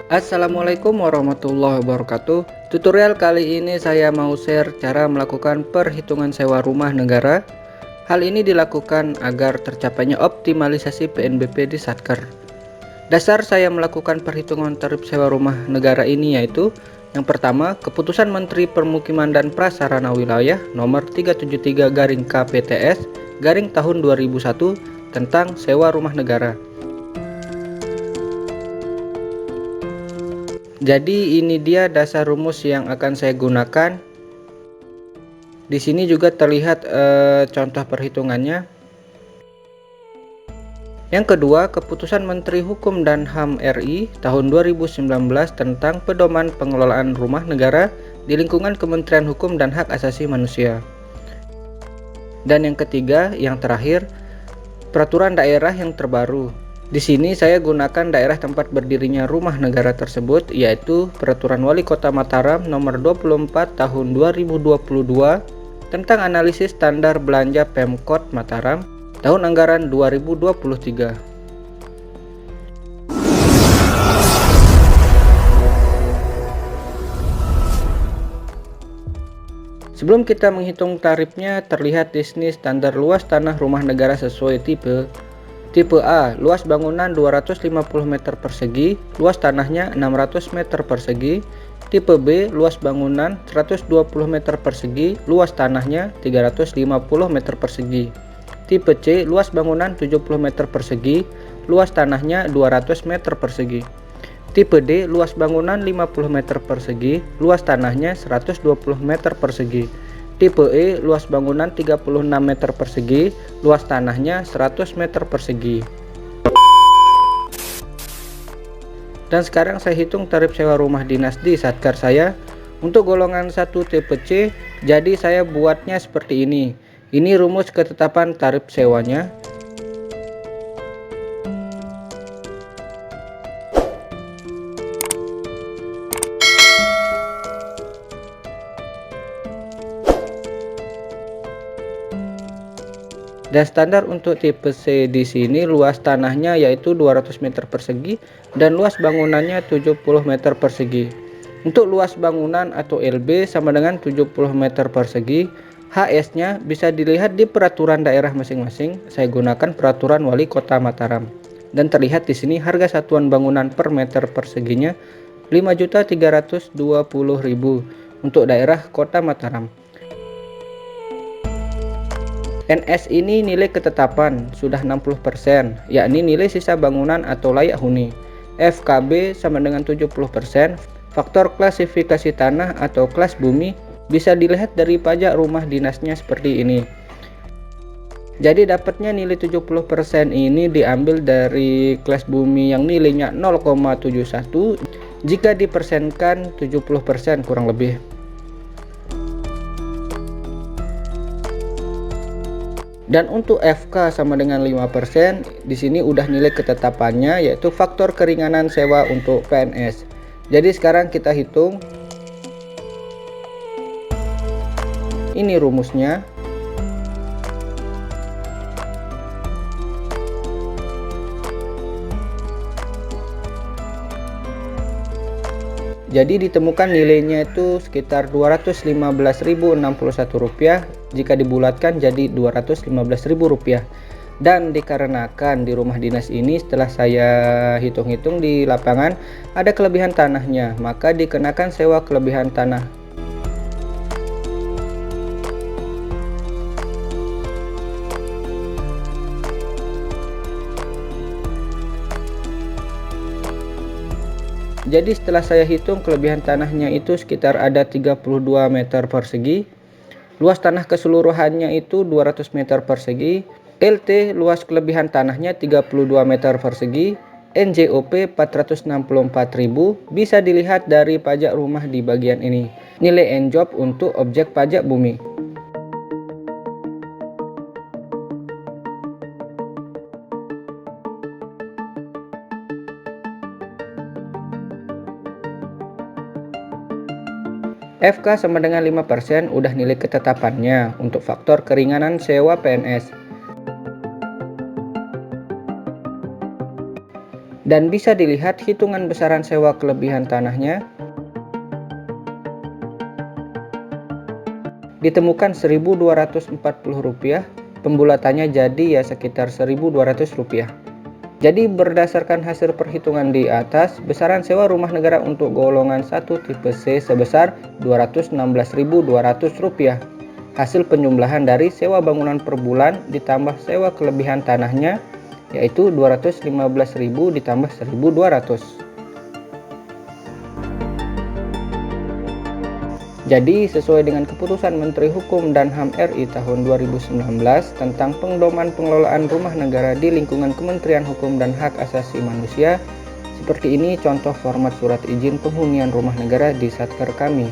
Assalamualaikum warahmatullahi wabarakatuh. Tutorial kali ini saya mau share cara melakukan perhitungan sewa rumah negara. Hal ini dilakukan agar tercapainya optimalisasi PNBP di Satker. Dasar saya melakukan perhitungan tarif sewa rumah negara ini yaitu: yang pertama, Keputusan Menteri Permukiman dan Prasarana Wilayah Nomor 373/KPTS tahun 2001 tentang sewa rumah negara. Jadi ini dia dasar rumus yang akan saya gunakan. Di sini juga terlihat contoh perhitungannya. Yang kedua, Keputusan Menteri Hukum dan HAM RI tahun 2019 tentang pedoman pengelolaan rumah negara di lingkungan Kementerian Hukum dan Hak Asasi Manusia. Dan yang ketiga, yang terakhir, peraturan daerah yang terbaru. Di sini saya gunakan daerah tempat berdirinya rumah negara tersebut, yaitu Peraturan Wali Kota Mataram Nomor 24 Tahun 2022 tentang analisis standar belanja Pemkot Mataram tahun anggaran 2023. Sebelum kita menghitung tarifnya, terlihat di sini standar luas tanah rumah negara sesuai tipe. Tipe A, luas bangunan 250 meter persegi, luas tanahnya 600 meter persegi. Tipe B, luas bangunan 120 meter persegi, luas tanahnya 350 meter persegi. Tipe C, luas bangunan 70 meter persegi, luas tanahnya 200 meter persegi. Tipe D, luas bangunan 50 meter persegi, luas tanahnya 120 meter persegi. Tipe E, luas bangunan 36 meter persegi, luas tanahnya 100 meter persegi. Dan sekarang saya hitung tarif sewa rumah dinas di Satker saya. Untuk golongan 1 tipe C, jadi saya buatnya seperti ini. Ini rumus ketetapan tarif sewanya. Dan standar untuk tipe C di sini luas tanahnya yaitu 200 meter persegi dan luas bangunannya 70 meter persegi. Untuk luas bangunan atau LB sama dengan 70 meter persegi. HS-nya bisa dilihat di peraturan daerah masing-masing. Saya gunakan peraturan Wali Kota Mataram. Dan terlihat di sini harga satuan bangunan per meter perseginya 5.320.000 untuk daerah Kota Mataram. NS ini nilai ketetapan sudah 60%, yakni nilai sisa bangunan atau layak huni. FKB sama dengan 70%. Faktor klasifikasi tanah atau kelas bumi bisa dilihat dari pajak rumah dinasnya seperti ini. Jadi dapatnya nilai 70% ini diambil dari kelas bumi yang nilainya 0,71 jika dipersenkan 70% kurang lebih. Dan untuk FK sama dengan 5%, di sini udah nilai ketetapannya yaitu faktor keringanan sewa untuk PNS. Jadi sekarang kita hitung. Ini rumusnya. Jadi ditemukan nilainya itu sekitar Rp215.061 jika dibulatkan jadi Rp215.000. Dan dikarenakan di rumah dinas ini setelah saya hitung-hitung di lapangan ada kelebihan tanahnya, maka dikenakan sewa kelebihan tanah. Jadi setelah saya hitung kelebihan tanahnya itu sekitar ada 32 meter persegi. Luas tanah keseluruhannya itu 200 meter persegi. LT luas kelebihan tanahnya 32 meter persegi. NJOP 464.000 bisa dilihat dari pajak rumah di bagian ini. Nilai NJOP untuk objek pajak bumi. FK sama dengan 5% udah nilai ketetapannya untuk faktor keringanan sewa PNS. Dan bisa dilihat hitungan besaran sewa kelebihan tanahnya. Ditemukan Rp1.240, pembulatannya jadi ya sekitar Rp1.200. Jadi berdasarkan hasil perhitungan di atas, besaran sewa rumah negara untuk golongan 1 tipe C sebesar Rp216.200. Hasil penjumlahan dari sewa bangunan per bulan ditambah sewa kelebihan tanahnya, yaitu Rp215.000 ditambah Rp1.200. Jadi sesuai dengan keputusan Menteri Hukum dan HAM RI tahun 2019 tentang pendoman pengelolaan rumah negara di lingkungan Kementerian Hukum dan Hak Asasi Manusia, seperti ini contoh format surat izin penghunian rumah negara di Satker kami.